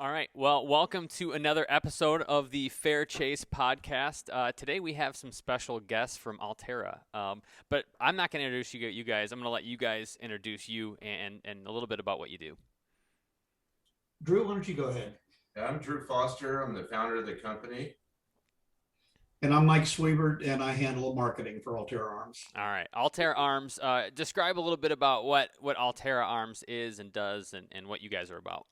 All right. Well, welcome to another episode of the Fair Chase podcast. Today we have some special guests from Allterra. But I'm not going to introduce you guys. I'm going to let you guys introduce you and a little bit about what you do. Drew, why don't you go ahead? I'm Drew Foster. I'm the founder of the company. And I'm Mike Schwiebert, and I handle marketing for Allterra Arms. All right. Allterra Arms. Describe a little bit about what Allterra Arms is and does and what you guys are about.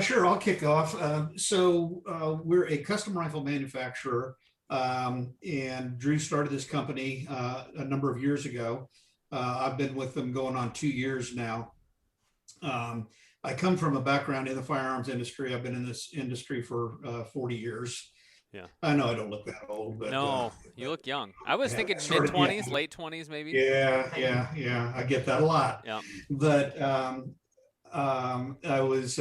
Sure, I'll kick off. We're a custom rifle manufacturer, and Drew started this company a number of years ago. I've been with them going on 2 years now. I come from a background in the firearms industry. I've been in this industry for 40 years. Yeah. I know I don't look that old, but No, you look young. I was thinking sort of, mid-20s, late 20s maybe. yeah. I get that a lot. Yeah. But I was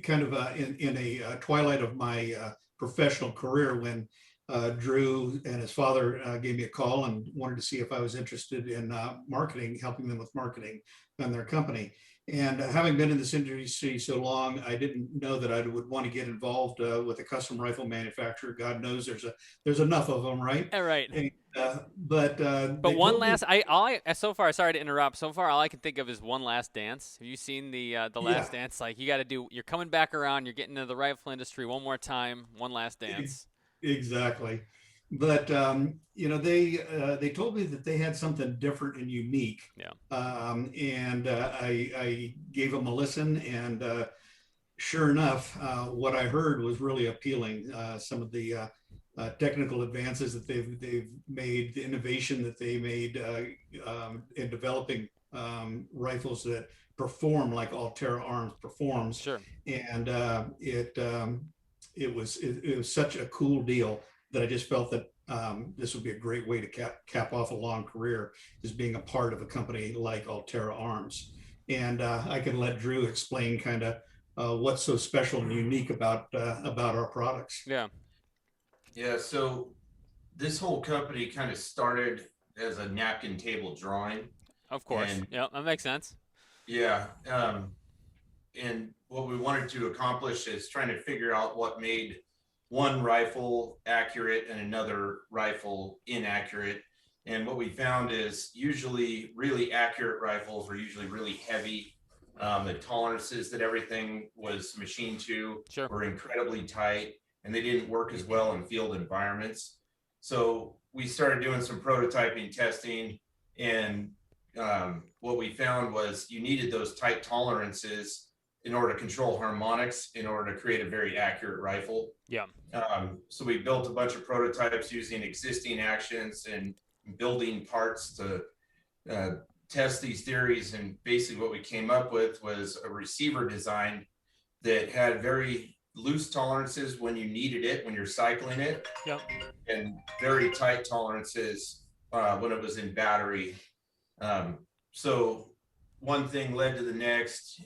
kind of in a twilight of my professional career when Drew and his father gave me a call and wanted to see if I was interested in marketing, helping them with marketing and their company. And having been in this industry so long, I didn't know that I would want to get involved with a custom rifle manufacturer. God knows there's enough of them, right? All right. And, But they one told me- last, so far, sorry to interrupt. So far, all I can think of is One Last Dance. Have you seen the Last Dance? Like you got to do. You're coming back around. You're getting into the rifle industry one more time. One last dance. Exactly. But they told me that they had something different and unique. Yeah. I gave them a listen, and sure enough, what I heard was really appealing. Some of the technical advances that they've made, the innovation that they made in developing rifles that perform like Allterra Arms performs. Sure. And it was such a cool deal that I just felt that this would be a great way to cap off a long career, is being a part of a company like Allterra Arms. And I can let Drew explain kind of what's so special and unique about our products. Yeah. Yeah, so this whole company kind of started as a napkin table drawing. Of course. And Yeah, that makes sense. yeah, and what we wanted to accomplish is trying to figure out what made one rifle accurate and another rifle inaccurate. And what we found is usually really accurate rifles were usually really heavy. The tolerances that everything was machined to Sure. were incredibly tight, and they didn't work as well in field environments. So we started doing some prototyping testing, and what we found was you needed those tight tolerances in order to control harmonics, in order to create a very accurate rifle. Yeah. So we built a bunch of prototypes using existing actions and building parts to test these theories. And basically what we came up with was a receiver design that had very loose tolerances when you needed it, when you're cycling it, Yep. and very tight tolerances when it was in battery. So one thing led to the next.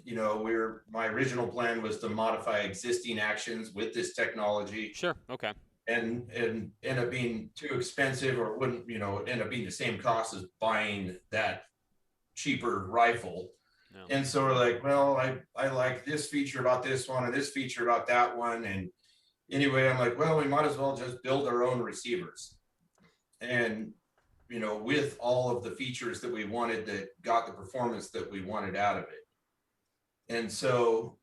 My original plan was to modify existing actions with this technology. Sure. Okay. And end up being too expensive, or wouldn't, end up being the same cost as buying that cheaper rifle. No. And so we're like, well, I like this feature about this one and this feature about that one. And anyway, I'm like, well, we might as well just build our own receivers. And, with all of the features that we wanted that got the performance that we wanted out of it. And so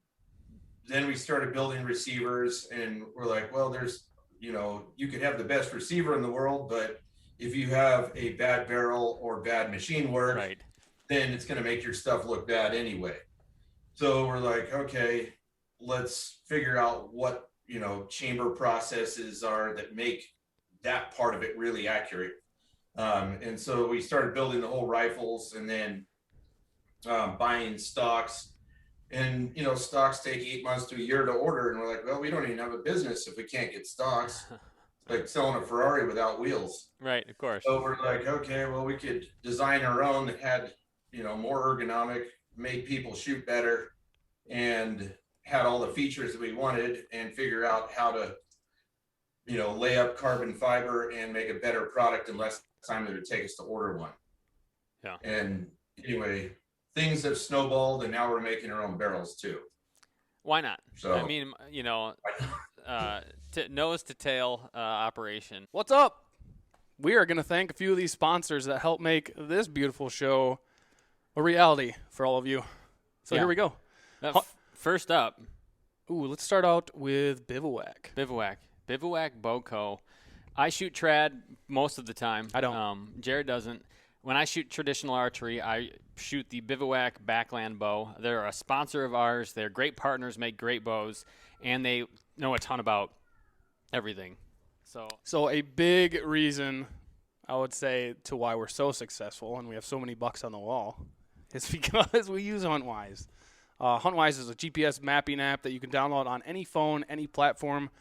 then we started building receivers, and we're like, well, there's, you could have the best receiver in the world, but if you have a bad barrel or bad machine work, Right. then it's going to make your stuff look bad anyway. So we're like, okay, let's figure out what, chamber processes are that make that part of it really accurate. And so we started building the whole rifles, and then buying stocks. And, stocks take 8 months to a year to order. And we're like, well, we don't even have a business if we can't get stocks. It's like selling a Ferrari without wheels. Right. Of course. So we're like, okay, well, we could design our own that had, more ergonomic, made people shoot better, and had all the features that we wanted, and figure out how to, lay up carbon fiber and make a better product in less time than it would take us to order one. Yeah. And anyway, things have snowballed, and now we're making our own barrels too. Why not? So I mean, nose to tail operation. What's up? We are going to thank a few of these sponsors that help make this beautiful show a reality for all of you. So here we go. First up. Ooh, let's start out with Bivouac. Bivouac Bow Co. I shoot trad most of the time. I don't. Jared doesn't. When I shoot traditional archery, I shoot the Bivouac Backland bow. They're a sponsor of ours. They're great partners, make great bows, and they know a ton about everything. So a big reason, I would say, to why we're so successful and we have so many bucks on the wall is because we use HuntWise. HuntWise is a GPS mapping app that you can download on any phone, any platform.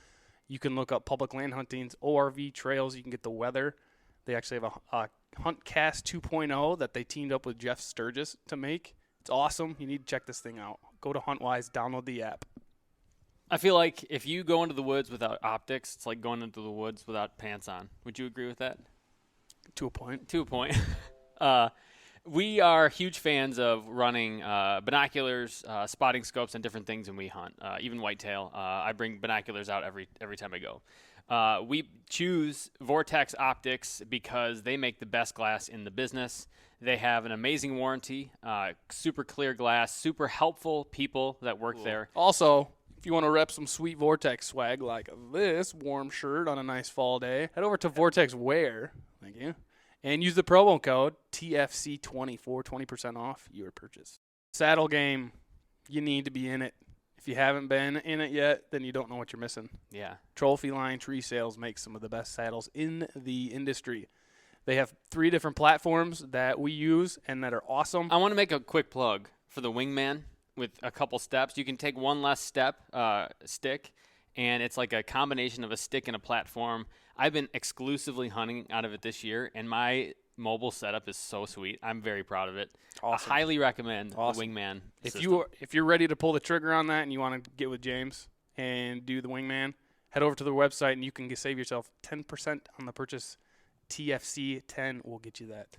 You can look up public land huntings, ORV trails. You can get the weather. They actually have a HuntCast 2.0 that they teamed up with Jeff Sturgis to make. It's awesome. You need to check this thing out. Go to HuntWise, download the app. I feel like if you go into the woods without optics, it's like going into the woods without pants on. Would you agree with that? To a point. To a point. We are huge fans of running binoculars, spotting scopes, and different things when we hunt, even whitetail. I bring binoculars out every time I go. We choose Vortex Optics because they make the best glass in the business. They have an amazing warranty, super clear glass, super helpful people that work there. Also, if you want to rep some sweet Vortex swag like this warm shirt on a nice fall day, head over to Vortex Wear. Thank you. And use the promo code TFC20 for 20% off your purchase. Saddle game, you need to be in it. If you haven't been in it yet, then you don't know what you're missing. Yeah. Trophy Line Tree Sales makes some of the best saddles in the industry. They have 3 different platforms that we use and that are awesome. I want to make a quick plug for the Wingman with a couple steps. You can take one less stick, and it's like a combination of a stick and a platform. I've been exclusively hunting out of it this year, and my mobile setup is so sweet. I'm very proud of it. Awesome. I highly recommend the Wingman system. If you're ready to pull the trigger on that and you want to get with James and do the Wingman, head over to their website and you can save yourself 10% on the purchase. TFC10 will get you that.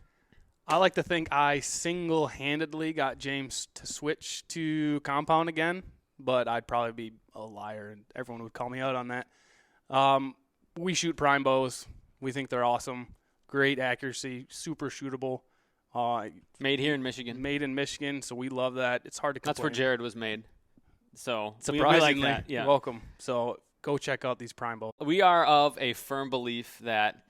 I like to think I single-handedly got James to switch to compound again, but I'd probably be a liar and everyone would call me out on that. We shoot prime bows. We think they're awesome. Great accuracy, super shootable. Made here in Michigan. Made in Michigan, so we love that. It's hard to complain. That's where Jared was made. So surprisingly, we like that. Yeah. You're welcome. So go check out these prime bows. We are of a firm belief that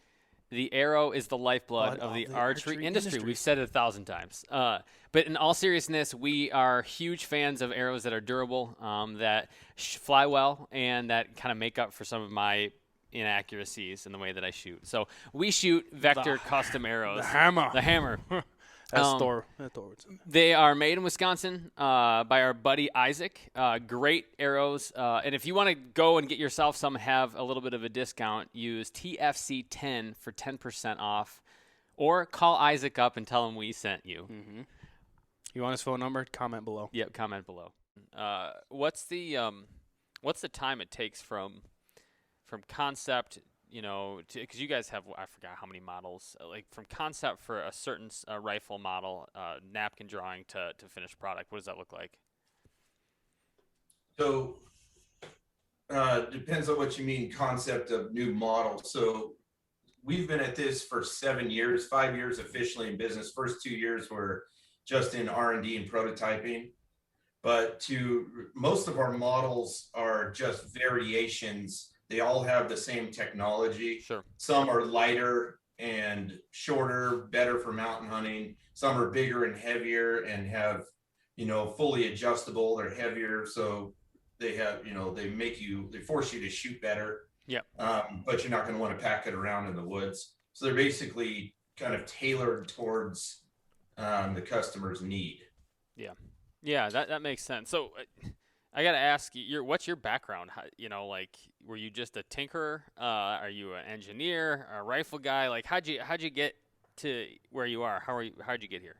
the arrow is the lifeblood of the archery industry. We've said it 1,000 times. But in all seriousness, we are huge fans of arrows that are durable, that fly well, and that kind of make up for some of my inaccuracies in the way that I shoot. So we shoot Vector custom arrows. The hammer. That's Thor. They are made in Wisconsin by our buddy Isaac. Great arrows. And if you want to go and get yourself some, have a little bit of a discount, use TFC10 for 10% off. Or call Isaac up and tell him we sent you. Mm-hmm. You want his phone number? Comment below. Yep, comment below. What's the time it takes from concept, because you guys have, I forgot how many models, like from concept for a certain rifle model, napkin drawing to finished product? What does that look like? So depends on what you mean concept of new model. So we've been at this for 7 years, 5 years officially in business. First 2 years were just in R&D and prototyping. But most of our models are just variations. They all have the same technology. Sure. Some are lighter and shorter, better for mountain hunting. Some are bigger and heavier and have, fully adjustable. They're heavier, so they have, they force you to shoot better. Yeah. But you're not going to want to pack it around in the woods. So they're basically kind of tailored towards the customer's need. Yeah. Yeah, that makes sense. So I got to ask you, what's your background? Were you just a tinkerer? Are you an engineer, a rifle guy? Like, how'd you get to where you are? How'd you get here?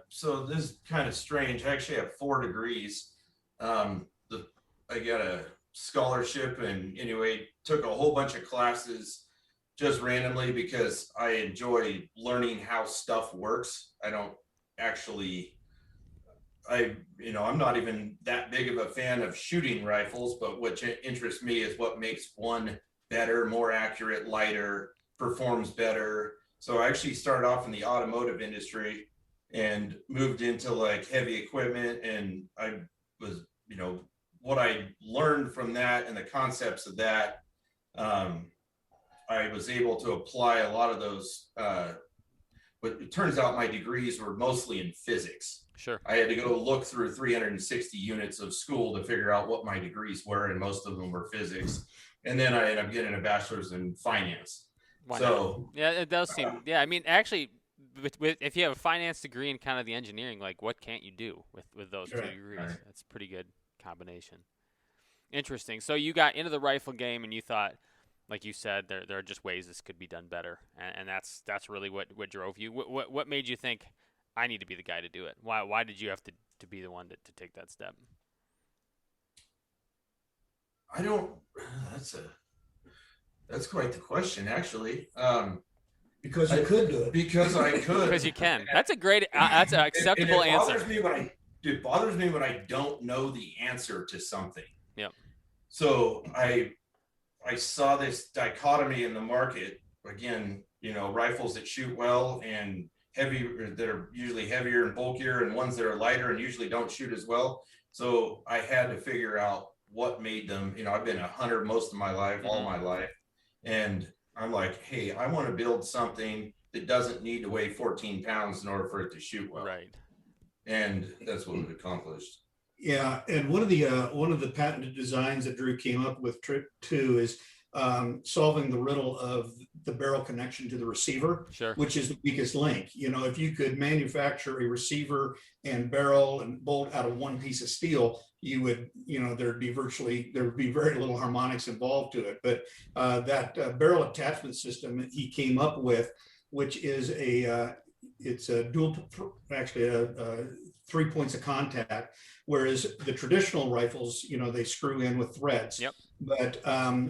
So this is kind of strange. I actually have 4 degrees. I got a scholarship and anyway, took a whole bunch of classes just randomly because I enjoy learning how stuff works. I don't actually I'm not even that big of a fan of shooting rifles, but what interests me is what makes one better, more accurate, lighter, performs better. So I actually started off in the automotive industry and moved into like heavy equipment. And I was, what I learned from that and the concepts of that, I was able to apply a lot of those, but it turns out my degrees were mostly in physics. Sure. I had to go look through 360 units of school to figure out what my degrees were, and most of them were physics. And then I ended up getting a bachelor's in finance. Why So not? Yeah, it does seem. Yeah, I mean, actually, with if you have a finance degree and kind of the engineering, like what can't you do with those two degrees? Right. That's a pretty good combination. Interesting. So you got into the rifle game, and you thought, like you said, there are just ways this could be done better, and that's really what drove you. What made you think I need to be the guy to do it? Why did you have to be the one to take that step? I don't. That's quite the question, actually. Because you could do it. Because I could. Because you can. That's a great. That's an acceptable and answer. It bothers me when I don't know the answer to something. Yep. So I saw this dichotomy in the market. Again, rifles that shoot well and that are usually heavier and bulkier, and ones that are lighter and usually don't shoot as well. So I had to figure out what made them. I've been a hunter most of my life, all my life, and I'm like, hey, I want to build something that doesn't need to weigh 14 pounds in order for it to shoot well. Right. And that's what we've accomplished. Yeah, and one of the patented designs that Drew came up with too is solving the riddle of the barrel connection to the receiver, Sure. which is the weakest link. If you could manufacture a receiver and barrel and bolt out of one piece of steel, you would, there would be very little harmonics involved to it. But that barrel attachment system he came up with, which is it's a dual, actually 3 points of contact, whereas the traditional rifles, they screw in with threads. Yep. But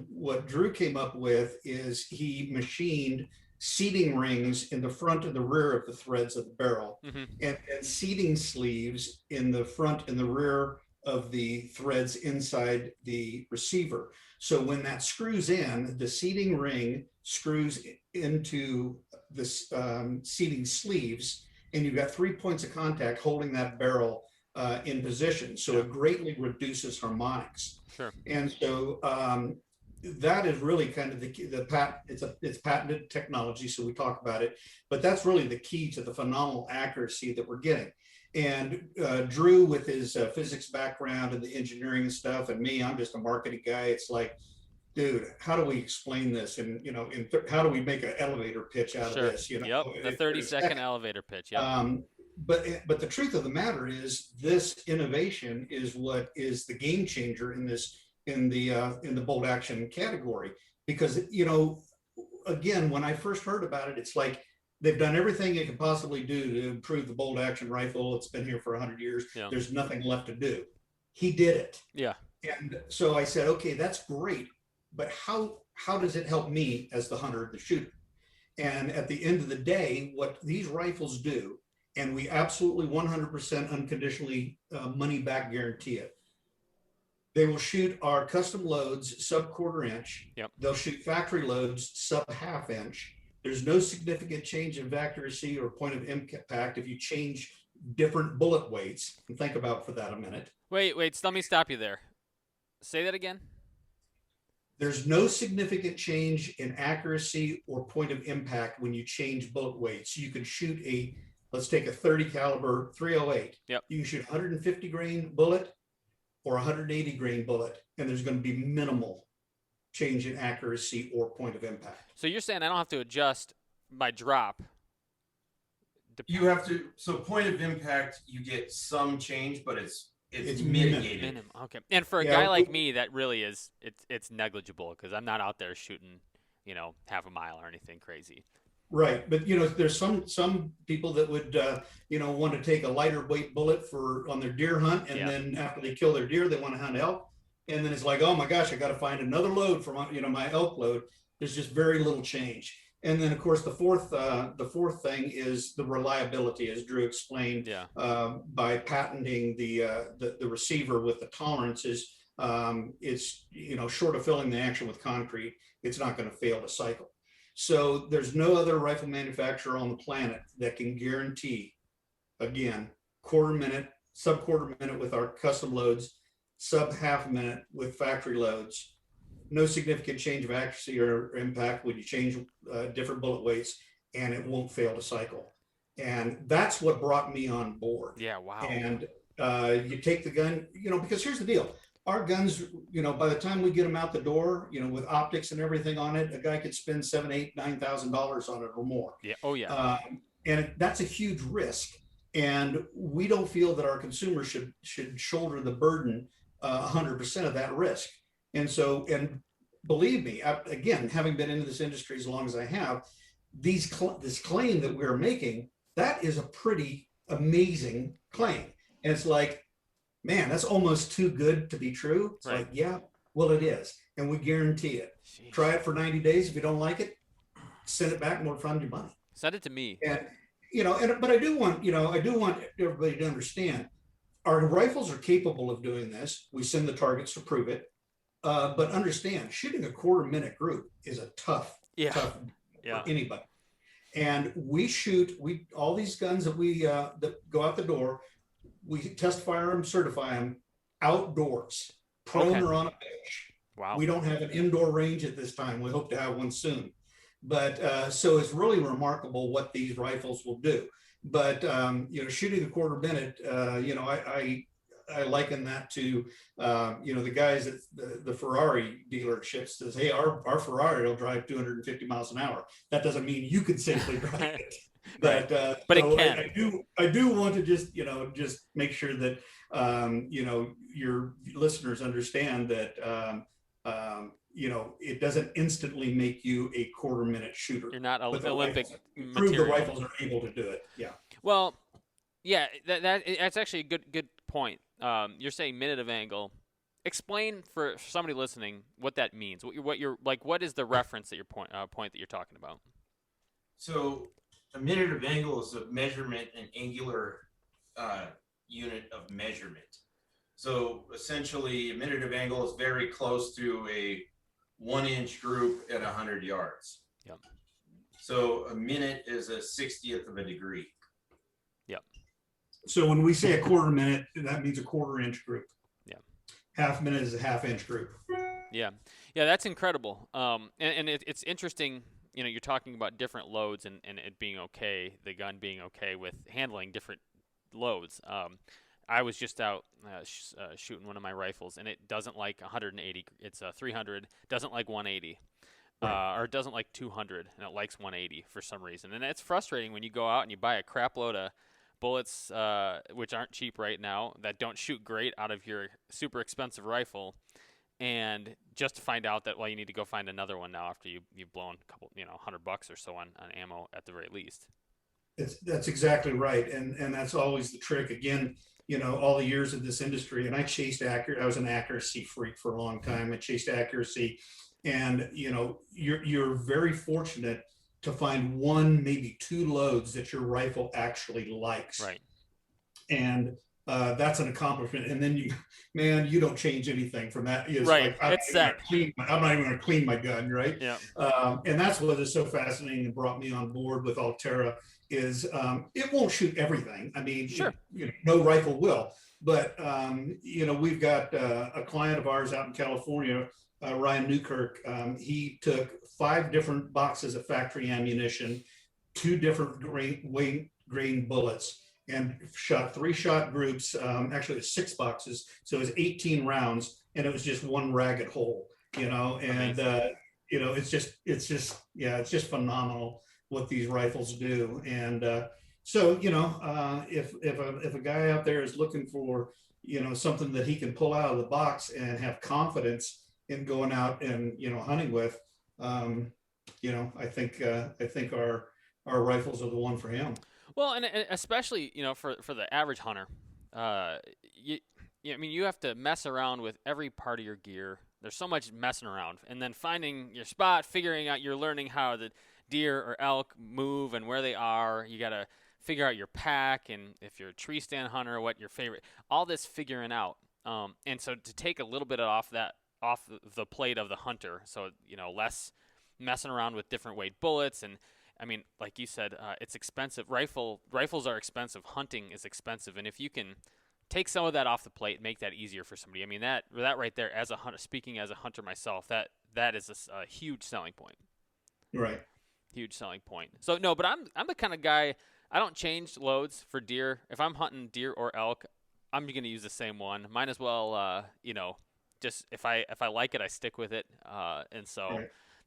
what Drew came up with is he machined seating rings in the front and the rear of the threads of the barrel, and seating sleeves in the front and the rear of the threads inside the receiver. So when that screws in, the seating ring screws into the seating sleeves, and you've got 3 points of contact holding that barrel in position. So it greatly reduces harmonics. Sure. And so that is really kind of the it's patented technology. So we talk about it, but that's really the key to the phenomenal accuracy that we're getting. And Drew, with his physics background and the engineering and stuff, and me, I'm just a marketing guy. It's like, dude, how do we explain this? And how do we make an elevator pitch out of this? Yep. The 30-second elevator pitch. Yep. But the truth of the matter is, this innovation is what is the game changer in the bolt action category. Because again, when I first heard about it, it's like they've done everything they could possibly do to improve the bolt action rifle. It's been here for 100 years. Yeah. There's nothing left to do. He did it. Yeah. And so I said, okay, that's great, but how does it help me as the hunter, the shooter? And at the end of the day, what these rifles do, and we absolutely 100% unconditionally money back guarantee it. They will shoot our custom loads sub quarter inch. Yep. They'll shoot factory loads sub half inch. There's no significant change in accuracy or point of impact if you change different bullet weights. And think about for that a minute. Wait, let me stop you there. Say that again. There's no significant change in accuracy or point of impact when you change bullet weights. You can shoot let's take a 30 caliber 308. Yep. You can shoot 150 grain bullet or 180 grain bullet, and there's going to be minimal change in accuracy or point of impact. So you're saying I don't have to adjust my drop? You have to. So point of impact, you get some change, but it's mitigated. Minimum. Okay. And for a guy like me, that really is it's negligible because I'm not out there shooting, half a mile or anything crazy. Right, but there's some people that would want to take a lighter weight bullet on their deer hunt, and then after they kill their deer, they want to hunt elk, and then it's like, oh my gosh, I got to find another load for my elk load. There's just very little change. And then, of course, the fourth thing is the reliability, as Drew explained, Yeah. by patenting the receiver with the tolerances. It's short of filling the action with concrete, it's not going to fail to cycle. So there's no other rifle manufacturer on the planet that can guarantee, again, quarter minute, sub quarter minute with our custom loads, sub half minute with factory loads, no significant change of accuracy or impact when you change different bullet weights, and it won't fail to cycle. And that's what brought me on board. Yeah. Wow. And you take the gun, because here's the deal. Our guns, by the time we get them out the door, with optics and everything on it, a guy could spend $7,000, $8,000, $9,000 on it or more. Yeah. Oh yeah. And that's a huge risk. And we don't feel that our consumers should shoulder the burden 100% of that risk. And so, and believe me, again, having been into this industry as long as I have, this claim that we're making, that is a pretty amazing claim. And it's like, man, that's almost too good to be true. It's right. Like, yeah, well, it is. And we guarantee it. Jeez. Try it for 90 days. If you don't like it, send it back and we'll refund your money. Send it to me. And, but I do want everybody to understand, our rifles are capable of doing this. We send the targets to prove it. But understand, shooting a quarter minute group is a tough for anybody. And all these guns that go out the door, we test fire them, certify them outdoors, prone or on a bench. Wow. We don't have an indoor range at this time. We hope to have one soon. But so it's really remarkable what these rifles will do. But shooting the quarter minute, I liken that to the guys at the Ferrari dealerships says, hey, our Ferrari will drive 250 miles an hour. That doesn't mean you can safely drive it. But it can. I do want to just make sure that your listeners understand that it doesn't instantly make you a quarter minute shooter. You're not Olympic material. Prove the rifles are able to do it. Yeah. Well, yeah, that's actually a good point. You're saying minute of angle. Explain for somebody listening what that means. What you're like. What is the reference that your point that you're talking about? So a minute of angle is a measurement, an angular unit of measurement. So essentially, a minute of angle is very close to a 1-inch group at 100 yards. Yep. So a minute is a 60th of a degree. Yep. So when we say a quarter minute, that means a quarter-inch group. Yeah. Half minute is a half-inch group. Yeah, that's incredible. And it's interesting. You're talking about different loads and it being okay, the gun being okay with handling different loads. I was just out shooting one of my rifles, and it doesn't like 180. It's a 300. Doesn't like 180. Right. Or it doesn't like 200, and it likes 180 for some reason. And it's frustrating when you go out and you buy a crap load of bullets, which aren't cheap right now, that don't shoot great out of your super expensive rifle, and just to find out that, well, you need to go find another one now after you've blown a couple, $100 or so on ammo at the very least. That's exactly right, and that's always the trick. Again, all the years of this industry, and I chased accuracy. I was an accuracy freak for a long time. I chased accuracy, and you're very fortunate to find one, maybe two loads that your rifle actually likes. Right. And that's an accomplishment. And then you don't change anything from that. It's right. Like, it's set. I'm not even going to clean my gun. Right. Yeah. And that's what is so fascinating and brought me on board with Allterra is it won't shoot everything. I mean, sure. No rifle will. But, we've got a client of ours out in California, Ryan Newkirk. He took 5 different boxes of factory ammunition, 2 different grain bullets, and shot 3-shot groups. Actually, it was 6 boxes, so it was 18 rounds, and it was just one ragged hole. And it's just phenomenal what these rifles do. And so if a guy out there is looking for something that he can pull out of the box and have confidence in going out and hunting with, I think our rifles are the one for him. Well, and especially for the average hunter, you have to mess around with every part of your gear. There's so much messing around, and then finding your spot, figuring out, you're learning how the deer or elk move and where they are. You got to figure out your pack and if you're a tree stand hunter, what your favorite, all this figuring out. And so to take a little bit off the plate of the hunter, so less messing around with different weight bullets. And I mean, like you said, it's expensive. Rifles are expensive. Hunting is expensive, and if you can take some of that off the plate, make that easier for somebody. I mean, that right there, as a hunter, speaking as a hunter myself, that is a huge selling point. Right. Huge selling point. So no, but I'm the kind of guy, I don't change loads for deer. If I'm hunting deer or elk, I'm going to use the same one. Might as well, just if I like it, I stick with it. And so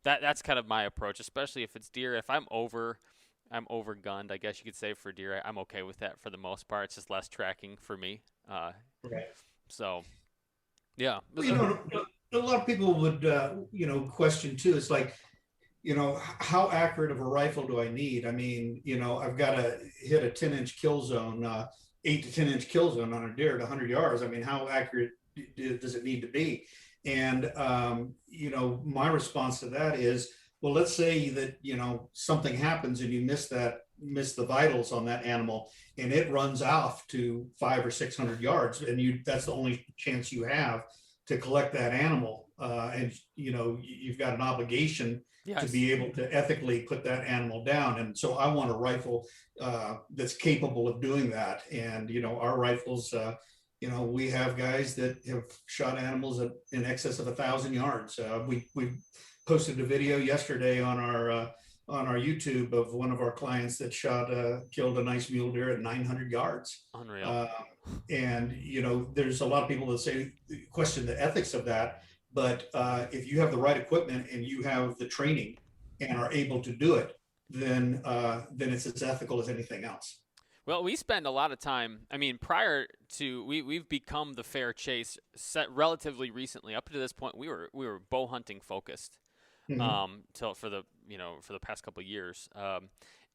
Right. that's kind of my approach, especially if it's deer. If I'm overgunned, I guess you could say, for deer. I'm okay with that for the most part. It's just less tracking for me. Right. So, yeah. Well, a lot of people would, question too. It's like, how accurate of a rifle do I need? I mean, I've got to hit a 10-inch kill zone, 8 to 10-inch kill zone on a deer at 100 yards. I mean, how accurate does it need to be? And, my response to that is, well, let's say that, something happens and you miss the vitals on that animal and it runs off to 500 or 600 yards. And that's the only chance you have to collect that animal. And, you've got an obligation to be able to ethically put that animal down. And so I want a rifle that's capable of doing that. And, our rifles, we have guys that have shot animals in excess of 1,000 yards. We posted a video yesterday on our YouTube of one of our clients that killed a nice mule deer at 900 yards. Unreal. And there's a lot of people that question the ethics of that. But if you have the right equipment and you have the training and are able to do it, then it's as ethical as anything else. Well, we spend a lot of time. I mean, prior to we've become the Fair Chase set relatively recently. Up to this point, we were bow hunting focused, till for the past couple of years.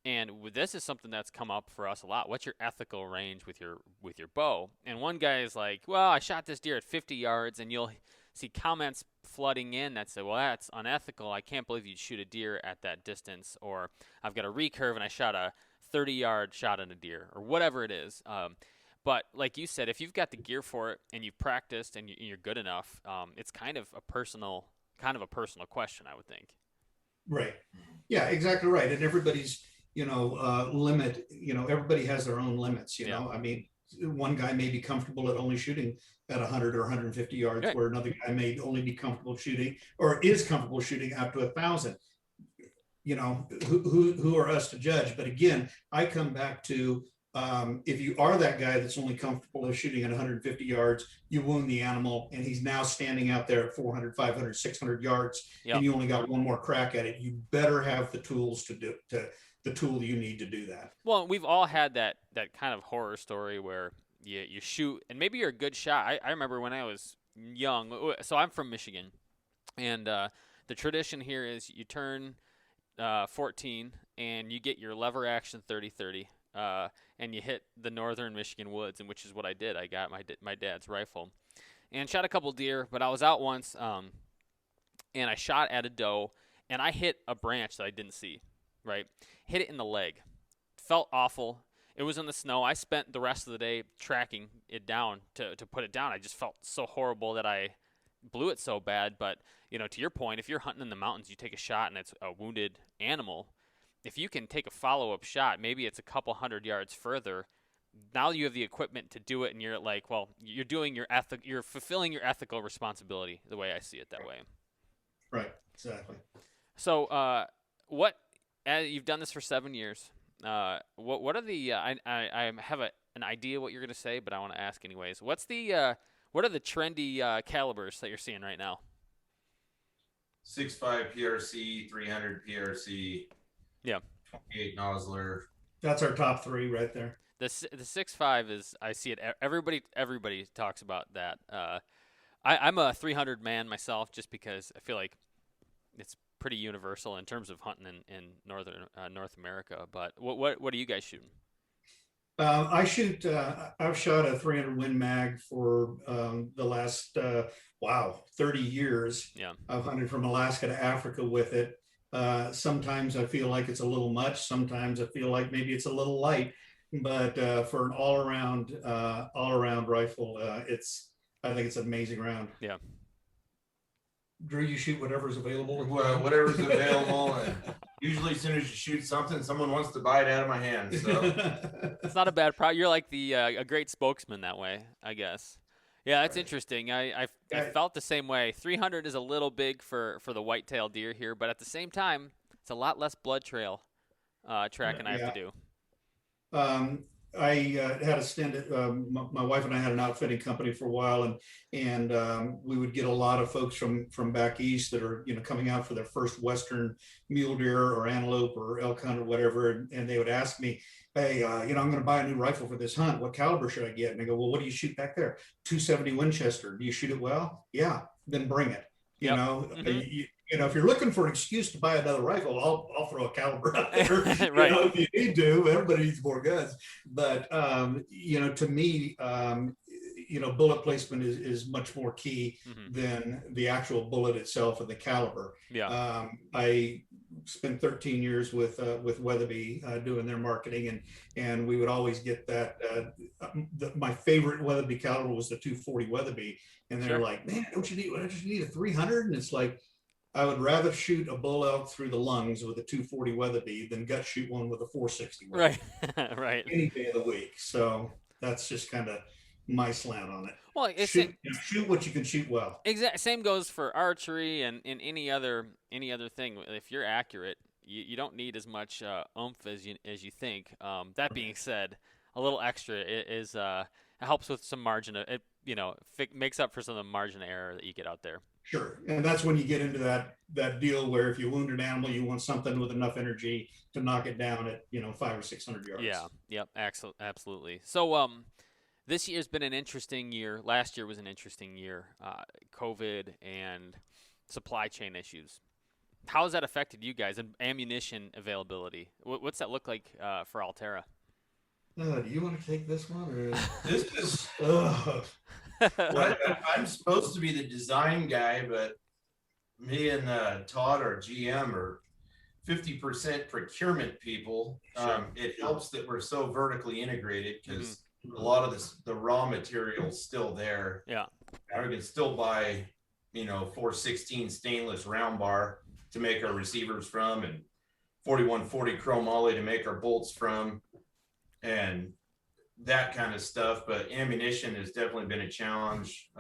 And this is something that's come up for us a lot. What's your ethical range with your bow? And one guy is like, "Well, I shot this deer at 50 yards," and you'll see comments flooding in that say, "Well, that's unethical. I can't believe you'd shoot a deer at that distance." Or, "I've got a recurve and I shot a 30-yard shot at a deer," or whatever it is. But like you said, if you've got the gear for it and you've practiced and you're good enough, it's kind of a personal question, I would think. Right. Yeah, exactly right. And everybody's, limit, everybody has their own limits, I mean, one guy may be comfortable at only shooting at 100 or 150 yards, Right. where another guy may only be comfortable shooting or is comfortable shooting up to 1,000. Who are us to judge? But again, I come back to, if you are that guy that's only comfortable of shooting at 150 yards, you wound the animal and he's now standing out there at 400, 500, 600 yards, and you only got one more crack at it. You better have the tools the tool you need to do that. Well, we've all had that kind of horror story where you shoot and maybe you're a good shot. I remember when I was young. So I'm from Michigan, and the tradition here is you turn 14 and you get your lever action 30-30, and you hit the northern Michigan woods, and which is what I did. I got my dad's rifle and shot a couple deer, but I was out once, and I shot at a doe, and I hit a branch that I didn't see, right? Hit it in the leg. Felt awful. It was in the snow. I spent the rest of the day tracking it down to put it down. I just felt so horrible that I blew it so bad. But, to your point, if you're hunting in the mountains, you take a shot and it's a wounded animal. If you can take a follow-up shot, maybe it's a couple 100 yards further. Now you have the equipment to do it, and you're like, well, you're doing you're fulfilling your ethical responsibility, the way I see it that way. Right, exactly. So, you've done this for 7 years. What are the? I have an idea what you're going to say, but I want to ask anyways. What are the trendy calibers that you're seeing right now? 6.5 PRC, 300 PRC. Yeah. 28 Nosler. That's our top three right there. The 6.5 is, I see it. Everybody talks about that. I'm a 300 man myself, just because I feel like it's pretty universal in terms of hunting in northern North America. But what are you guys shooting? I've shot a 300 Win Mag for the last 30 years. Yeah. I've hunted from Alaska to Africa with it. Sometimes I feel like it's a little much. Sometimes I feel like maybe it's a little light. But for an all around rifle, I think it's an amazing round. Yeah. Drew, you shoot whatever's available. Whatever's available, and usually as soon as you shoot something, someone wants to buy it out of my hand. So It's not a bad product. You're like a great spokesman that way, I guess. Yeah, that's Right. interesting. I felt the same way. 300 is a little big for the whitetail deer here, but at the same time, it's a lot less blood trail tracking I have to do. I had a stint at, my wife and I had an outfitting company for a while, and we would get a lot of folks from back east that are coming out for their first Western mule deer or antelope or elk hunt or whatever, and they would ask me, hey, I'm going to buy a new rifle for this hunt. What caliber should I get? And I go, well, what do you shoot back there? 270 Winchester. Do you shoot it well? Yeah, then bring it. You Yep. know, Mhm. if you're looking for an excuse to buy another rifle, I'll throw a caliber out there. Right. If you need to, everybody needs more guns. But to me, bullet placement is much more key Mhm. than the actual bullet itself and the caliber. Yeah. I spent 13 years with Weatherby doing their marketing, and we would always get that. My favorite Weatherby caliber was the 240 Weatherby, and they're Sure. like, man, don't you need a 300? And it's like, I would rather shoot a bull elk through the lungs with a 240 Weatherby than gut shoot one with a 460 Weatherby Right. Right. any day of the week. So that's just kind of my slant on it. Well, it's Shoot what you can shoot well. exact same goes for archery and in any other thing. If you're accurate, you don't need as much oomph as you think. That being said, a little extra is it helps with some margin. It makes up for some of the margin of error that you get out there. Sure. And that's when you get into that deal where if you wound an animal, you want something with enough energy to knock it down at 500 or 600 yards. Yeah. Yep. Absolutely. So this year's been an interesting year. Last year was an interesting year. COVID and supply chain issues. How has that affected you guys and ammunition availability? What's that look like for Allterra? Do you want to take this one? Or... this is. Ugh. I'm supposed to be the design guy, but me and Todd, our GM, are 50% procurement people. Sure. It helps that we're so vertically integrated because a lot of the raw material's still there. Yeah. I can still buy, 416 stainless round bar to make our receivers from, and 4140 chromoly to make our bolts from, and that kind of stuff. But ammunition has definitely been a challenge.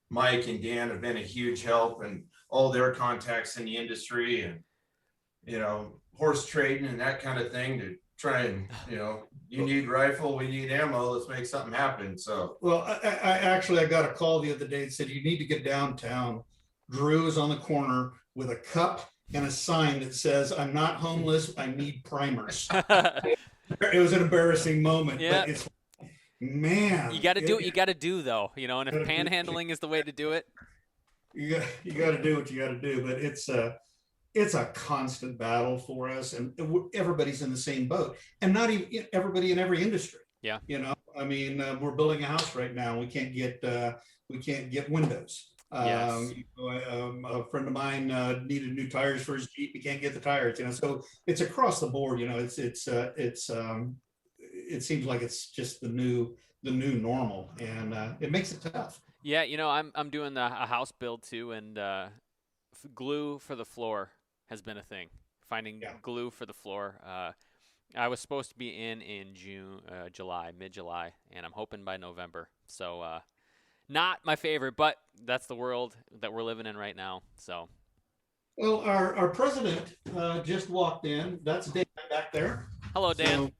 Mike and Dan have been a huge help, and all their contacts in the industry, and horse trading and that kind of thing to try and you need rifle, we need ammo, let's make something happen. So well, I got a call the other day that said you need to get downtown. Drew is on the corner with a cup and a sign that says, I'm not homeless, I need primers. It was an embarrassing moment. Yeah. But it's, man, You got to do what you got to do, though. And if panhandling is the way to do it, you got to do what you got to do. But it's a constant battle for us, and everybody's in the same boat, and not even everybody in every industry. Yeah. We're building a house right now. We can't get windows. Yes. A friend of mine needed new tires for his Jeep. He can't get the tires. So it's across the board. It seems like it's just the new normal, and it makes it tough. Yeah. I'm doing a house build too, and glue for the floor has been a thing. Finding glue for the floor. I was supposed to be in June, July, mid-July, and I'm hoping by November. So not my favorite, but that's the world that we're living in right now. So. Well, our president just walked in. That's Dan back there. Hello, Dan. So,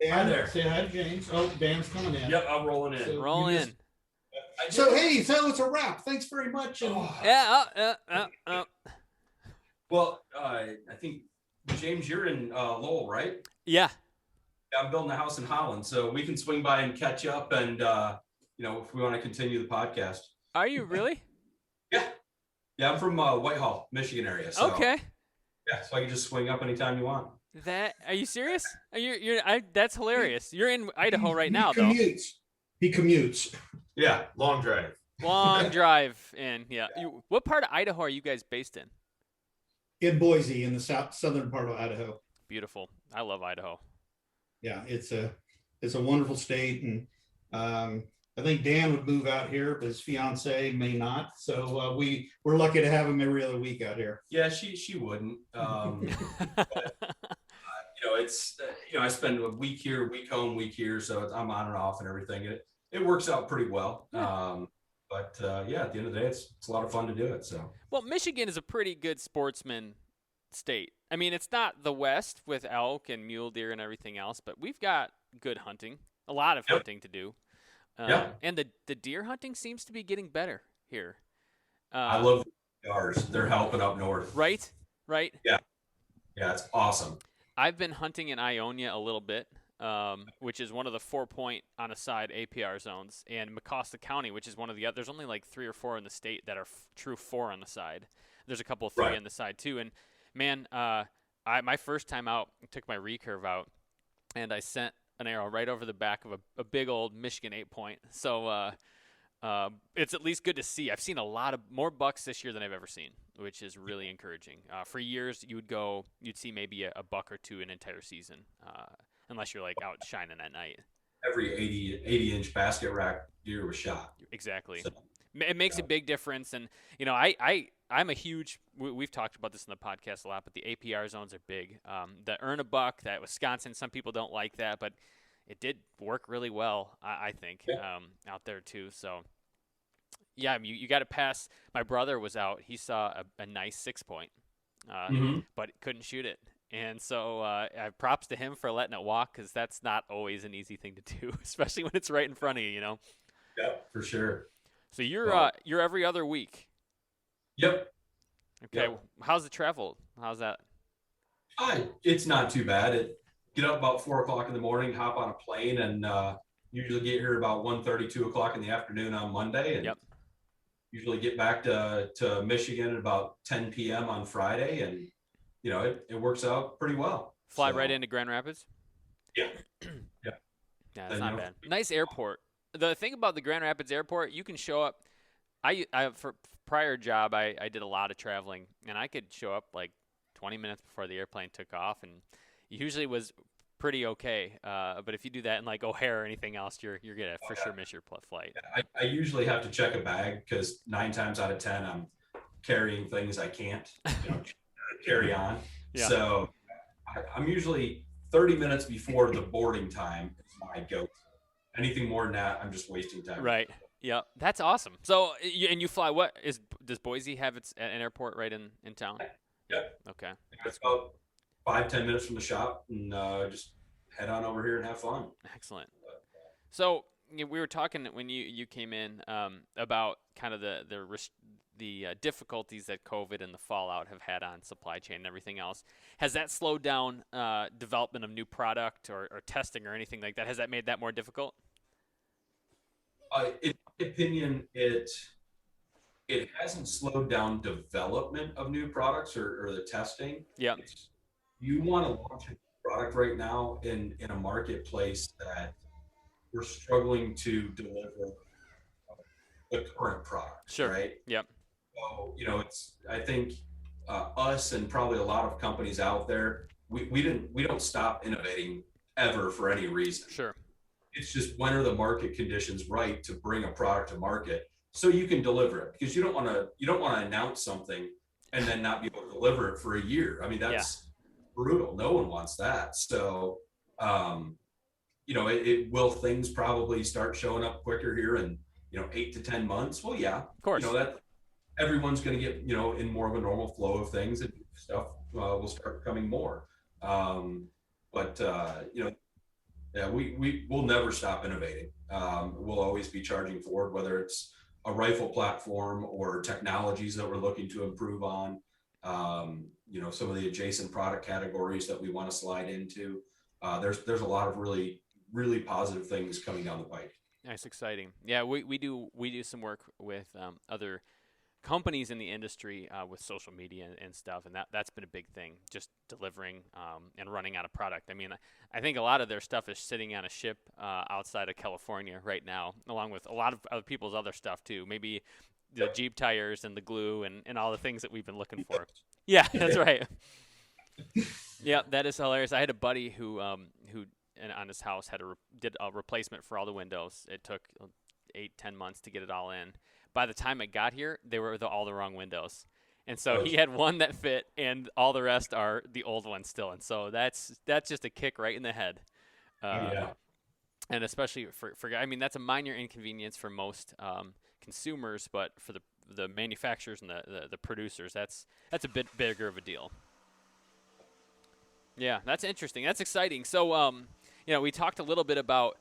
Dan, Hi there. Say hi to James. Oh, Dan's coming in. Yep, I'm rolling in. So Roll you in. So it's a wrap. Thanks very much. And Yeah. Well, I think, James, you're in Lowell, right? Yeah. I'm building a house in Holland, so we can swing by and catch up, and if we want to continue the podcast. Are you really? Yeah, I'm from Whitehall, Michigan area. So, Okay. Yeah, so I can just swing up anytime you want. Are you serious? That's hilarious. You're in Idaho right now, though. He commutes. yeah, long drive. Long drive in. Yeah. What part of Idaho are you guys based in? in Boise in the southern part of Idaho. Beautiful. I love Idaho. Yeah, it's a wonderful state, and I think Dan would move out here, but his fiance may not. So we're lucky to have him every other week out here. Yeah, she wouldn't. It's I spend a week here, week home, week here, so I'm on and off and everything. It works out pretty well. But at the end of the day, it's a lot of fun to do it. So well, Michigan is a pretty good sportsman state. I mean, it's not the West with elk and mule deer and everything else, but we've got good hunting, a lot of hunting to do. And the deer hunting seems to be getting better here. I love ours. They're helping up north. Right? Yeah, it's awesome. I've been hunting in Ionia a little bit, which is one of the 4-point on a side APR zones, and Mecosta County, which is one of the other. There's only like 3 or 4 in the state that are true 4 on the side. There's a couple of 3 on the side too. And man, my first time out, I took my recurve out, and I sent an arrow right over the back of a big old Michigan 8-point. So it's at least good to see. I've seen more bucks this year than I've ever seen, which is really encouraging. For years, you'd see maybe a buck or 2 an entire season, unless you're like out shining at night. Every 80-inch basket rack deer was shot. Exactly. So, it makes a big difference. And, I'm a huge – we've talked about this in the podcast a lot, but the APR zones are big. The earn a buck, that Wisconsin, some people don't like that, but it did work really well, I think, out there too. So, yeah, you got to pass. My brother was out. He saw a nice 6-point, but couldn't shoot it. And so props to him for letting it walk, because that's not always an easy thing to do, especially when it's right in front of you, Yeah, for sure. So you're every other week. Yep. Okay. Yep. How's the travel? How's that? It's not too bad. Get up about 4 o'clock in the morning, hop on a plane, and usually get here about 1:30, 2 o'clock in the afternoon on Monday, and usually get back to Michigan at about 10 p.m. on Friday, and it works out pretty well. Fly right into Grand Rapids? Yeah. Yeah, that's not bad. Nice airport. The thing about the Grand Rapids airport, you can show up. I for prior job, I did a lot of traveling, and I could show up like 20 minutes before the airplane took off, and usually was pretty okay. But if you do that in like O'Hare or anything else, you're gonna for sure miss your flight. I usually have to check a bag, because 9 times out of 10 I'm carrying things I can't carry on. Yeah. So I'm usually 30 minutes before the boarding time is my go. Anything more than that, I'm just wasting time. Right. Yeah, that's awesome. So, you fly. Does Boise have an airport right in town? Yeah. Okay. It's about 5-10 minutes from the shop, and just head on over here and have fun. Excellent. So we were talking when you came in about kind of the difficulties that COVID and the fallout have had on supply chain and everything else. Has that slowed down development of new product or testing or anything like that? Has that made that more difficult? In my opinion, it hasn't slowed down development of new products or the testing. Yeah. You want to launch a product right now in a marketplace that we're struggling to deliver the current product. Sure. Right. Yep. So, I think us and probably a lot of companies out there, we don't stop innovating ever for any reason. Sure. It's just, when are the market conditions right to bring a product to market so you can deliver it? Because you don't want to announce something and then not be able to deliver it for a year. I mean, that's brutal. No one wants that. So, will things probably start showing up quicker here in 8 to 10 months? Well, yeah, of course. That everyone's going to get in more of a normal flow of things, and stuff will start coming more. Yeah, we'll never stop innovating. We'll always be charging forward, whether it's a rifle platform or technologies that we're looking to improve on. Some of the adjacent product categories that we want to slide into. There's a lot of really, really positive things coming down the pike. That's exciting. Yeah, we do some work with other companies in the industry with social media and stuff, and that's been a big thing, just delivering and running out of product. I mean, I think a lot of their stuff is sitting on a ship outside of California right now, along with a lot of other people's other stuff too. Maybe the Jeep tires and the glue and all the things that we've been looking for. Yeah, that's right. Yeah, that is hilarious. I had a buddy who on his house did a replacement for all the windows. It took 8-10 months to get it all in. By the time it got here, they were all the wrong windows. And so he had one that fit, and all the rest are the old ones still. And so that's just a kick right in the head. And especially for I mean, that's a minor inconvenience for most consumers, but for the manufacturers and the producers, that's a bit bigger of a deal. Yeah, that's interesting. That's exciting. So, we talked a little bit about,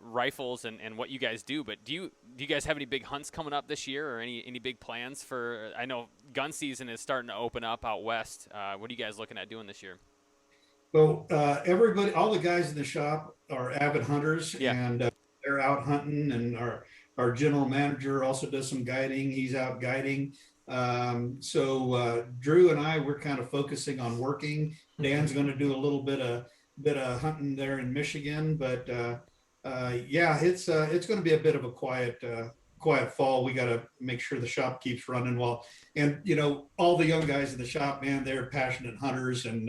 rifles and what you guys do, but do you guys have any big hunts coming up this year, or any big plans for? I know gun season is starting to open up out west. What are you guys looking at doing this year? Well, all the guys in the shop are avid hunters, and they're out hunting. And our general manager also does some guiding. He's out guiding. So Drew and I, we're kind of focusing on working. Dan's going to do a little bit of hunting there in Michigan, but it's going to be a bit of a quiet fall. We got to make sure the shop keeps running well. And all the young guys in the shop, man, they're passionate hunters, and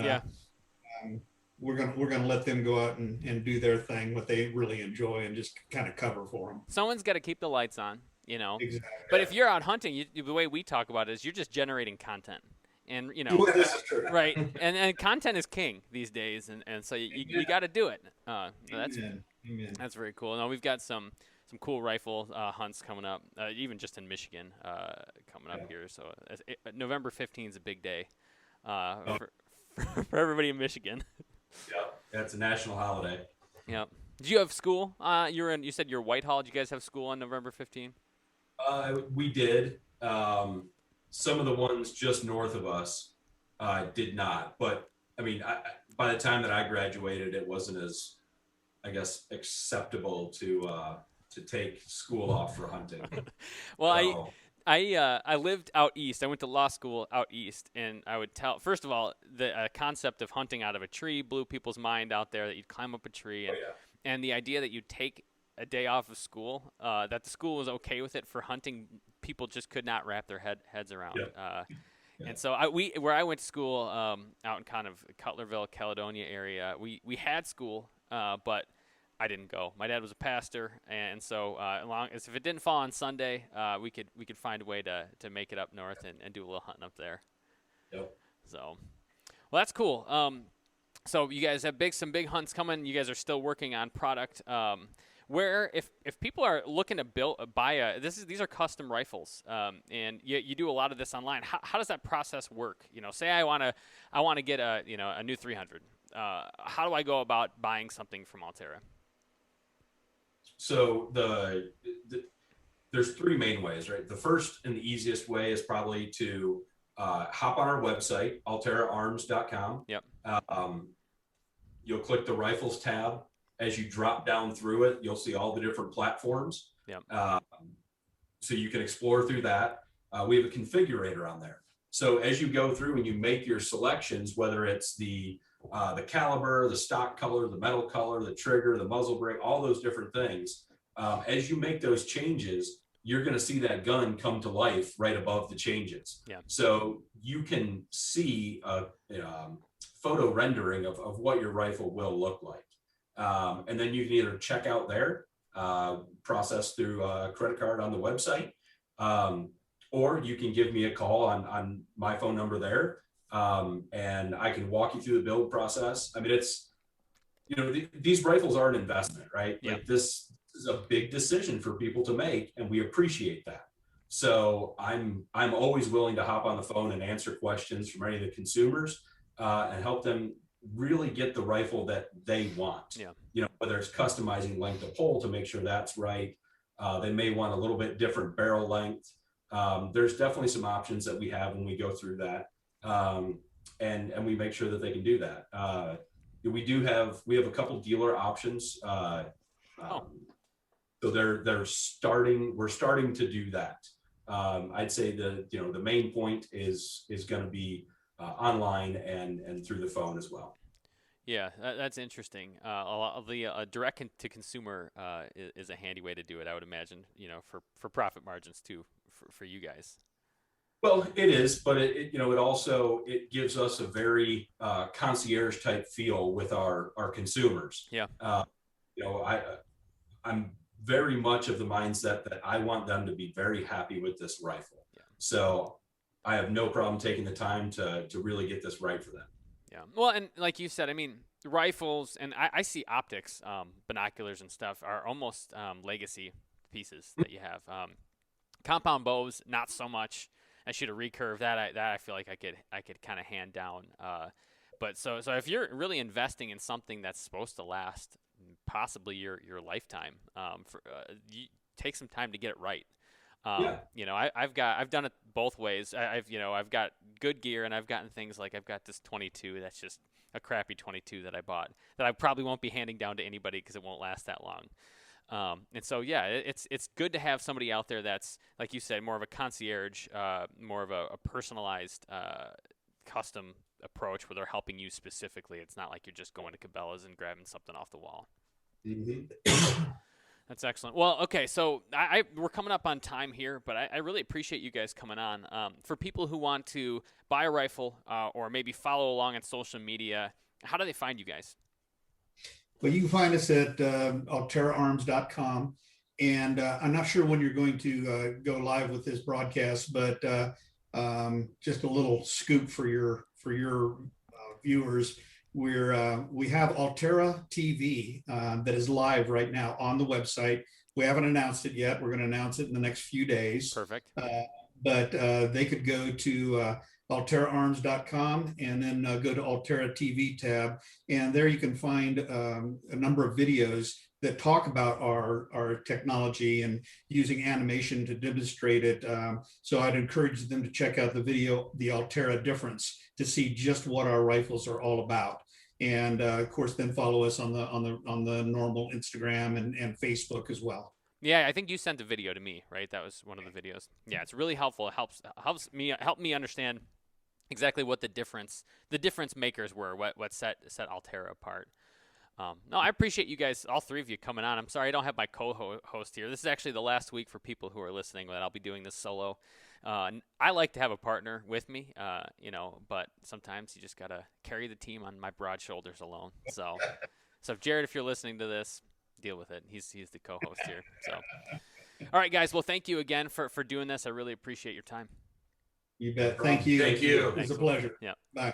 we're gonna let them go out and do their thing, what they really enjoy, and just kind of cover for them. Someone's got to keep the lights on, Exactly. But if you're out hunting, the way we talk about it is you're just generating content, and this is true. right, and content is king these days, and so you got to do it. So Amen. that's very cool. Now we've got some cool rifle hunts coming up, even just in Michigan coming up here. So November 15th is a big day for everybody in Michigan. Yeah, it's a national holiday. Yep. Did you have school? You said you're Whitehall. Did you guys have school on November 15th? We did. Some of the ones just north of us did not. But I mean, by the time that I graduated, it wasn't as, I guess, acceptable to take school off for hunting. Well, I lived out east. I went to law school out east, and I would tell, first of all, the concept of hunting out of a tree blew people's mind out there, that you'd climb up a tree, and the idea that you'd take a day off of school, that the school was okay with it for hunting, people just could not wrap their heads around. And so where I went to school, out in kind of Cutlerville, Caledonia area, we had school, but I didn't go. My dad was a pastor, and so as long as if it didn't fall on Sunday, we could find a way to make it up north and do a little hunting up there. Yep. So, well, that's cool. So you guys have some big hunts coming. You guys are still working on product. Where if people are looking to buy these are custom rifles, and you do a lot of this online. How does that process work? Say I want to get a new 300. How do I go about buying something from Allterra? So there's three main ways, right? The first and the easiest way is probably to hop on our website, allterraarms.com. Yep. You'll click the rifles tab. As you drop down through it, you'll see all the different platforms. Yep. So you can explore through that. We have a configurator on there. So as you go through and you make your selections, whether it's the caliber, the stock color, the metal color, the trigger, the muzzle brake, all those different things, as you make those changes, you're going to see that gun come to life right above the changes. Yeah. So you can see a photo rendering of what your rifle will look like. And then you can either check out there, process through a credit card on the website, or you can give me a call on my phone number there, and I can walk you through the build process. I mean, it's, these rifles are an investment, right? Yeah. Like this is a big decision for people to make, and we appreciate that. So I'm always willing to hop on the phone and answer questions from any of the consumers, and help them really get the rifle that they want. Yeah. Whether it's customizing length of pole to make sure that's right. They may want a little bit different barrel length. There's definitely some options that we have when we go through that. And we make sure that they can do that. We have a couple dealer options. So we're starting to do that. I'd say the main point is going to be online and through the phone as well. Yeah, that's interesting. A lot of the direct to consumer is a handy way to do it, I would imagine. For profit margins too, for you guys. Well, it is, but it also gives us a very concierge type feel with our consumers. Yeah. I'm very much of the mindset that I want them to be very happy with this rifle. Yeah. So I have no problem taking the time to really get this right for them. Yeah. Well, and like you said, I mean, rifles, and I see optics, binoculars and stuff are almost legacy pieces that you have. Compound bows, not so much. I should have recurved that. I feel like I could kind of hand down. But so if you're really investing in something that's supposed to last possibly your lifetime, you take some time to get it right. I've done it both ways. I've got good gear, and I've gotten things like I've got this 22 that's just a crappy 22 that I bought that I probably won't be handing down to anybody because it won't last that long. And so, yeah, it's good to have somebody out there that's, like you said, more of a concierge, more of a personalized, custom approach where they're helping you specifically. It's not like you're just going to Cabela's and grabbing something off the wall. Mm-hmm. That's excellent. Well, okay, so we're coming up on time here, but I really appreciate you guys coming on. For people who want to buy a rifle or maybe follow along on social media, how do they find you guys? Well, you can find us at allterraarms.com. And I'm not sure when you're going to go live with this broadcast, but just a little scoop for your viewers. We have Allterra TV that is live right now on the website. We haven't announced it yet. We're going to announce it in the next few days. Perfect. But they could go to allterraarms.com and then go to Allterra TV tab. And there you can find a number of videos that talk about our technology and using animation to demonstrate it. So I'd encourage them to check out the video, The Allterra Difference, to see just what our rifles are all about. And of course, then follow us on the normal Instagram and Facebook as well. Yeah, I think you sent the video to me, right? That was one of the videos. Yeah, it's really helpful. It help me understand exactly what the difference makers were, what set Allterra apart. No, I appreciate you guys, all three of you, coming on. I'm sorry I don't have my co-host here. This is actually the last week for people who are listening that I'll be doing this solo. I like to have a partner with me, but sometimes you just gotta carry the team on my broad shoulders alone. So if Jared, if you're listening to this, deal with it. He's the co-host here. So, all right, guys. Well, thank you again for doing this. I really appreciate your time. You bet. Thank you. Thank you. It was a pleasure. Yeah. Bye.